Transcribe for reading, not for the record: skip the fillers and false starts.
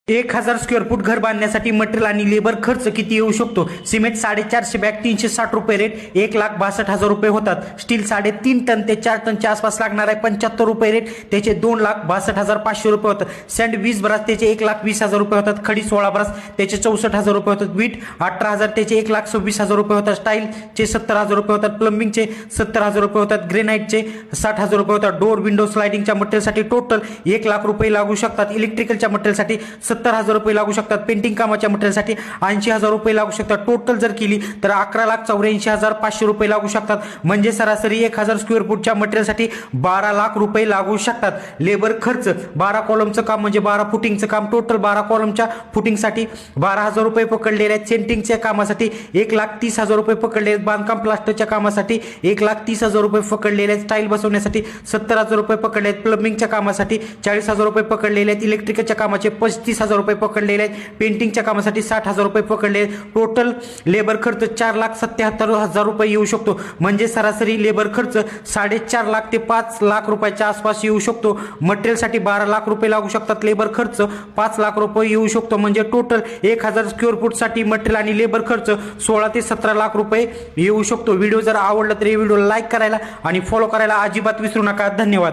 1000 square foot घर बांधण्यासाठी material आणि लेबर खर्च किती येऊ शकतो? सिमेंट 450 बॅग 360 रुपये रेट, 1,62,000 रुपये होतात. स्टील 3.5 टन ते 4 टनच्या आसपास लागणार आहे, 75 रुपये रेट, त्याचे 2,62,500 रुपये होतात. सँड 20 ब्रास त्याचे 1,20,000 रुपये होतात. खडी 16 ब्रास त्याचे 64,000 रुपये होतात. वीट 18,000 त्याचे 1,26,000 रुपये होतात. स्टाईलचे 70,000 रुपये होतात. प्लंबिंगचे 70,000 रुपये होतात. ग्रेनाईटचे 60,000 रुपये होतात. डोर विंडो स्लायडिंगच्या मटेरियलसाठी टोटल 1,00,000 रुपये लागू शकतात. इलेक्ट्रिकलच्या मटेरियलसाठी 70,000 रुपये लागू शकतात. पेंटिंग कामाच्या मटेरियलसाठी 80,000 रुपये लागू शकतात. टोटल जर केली तर 11,84,500 रुपये लागू शकतात. म्हणजे सरासरी 1000 स्क्वेअर फूटच्या मटेरियलसाठी 12,00,000 रुपये लागू शकतात. लेबर खर्च 12 कॉलमचं काम म्हणजे 12 फुटिंगचं काम, टोटल 12 कॉलमच्या फुटिंगसाठी 12,000 रुपये पकडलेले आहेत. सेंटिंगच्या कामासाठी 1,30,000 रुपये पकडले आहेत. बांधकाम प्लास्टरच्या कामासाठी 1,30,000 रुपये पकडलेले आहेत. स्टाईल बसवण्यासाठी 70,000 रुपये पकडले आहेत. प्लंबिंगच्या कामासाठी 40,000 रुपये पकडलेले आहेत. इलेक्ट्रिकलच्या कामाचे 35,000 रुपये पकडलेले आहेत. पेंटिंगच्या कामासाठी 60,000 रुपये पकडले आहेत. टोटल लेबर खर्च 4,77,000 रुपये येऊ शकतो. म्हणजे सरासरी लेबर खर्च 4.5 ते 5,00,000 रुपयाच्या आसपास येऊ शकतो. मटेरियलसाठी 12,00,000 रुपये लागू शकतात. लेबर खर्च 5,00,000 रुपये येऊ शकतो. म्हणजे टोटल 1000 स्क्वेअर फूटसाठी मटेरियल आणि लेबर खर्च 16 ते 17,00,000 रुपये येऊ शकतो. व्हिडिओ जर आवडला तर हे व्हिडिओ लाईक करायला आणि फॉलो करायला अजिबात विसरू नका. धन्यवाद.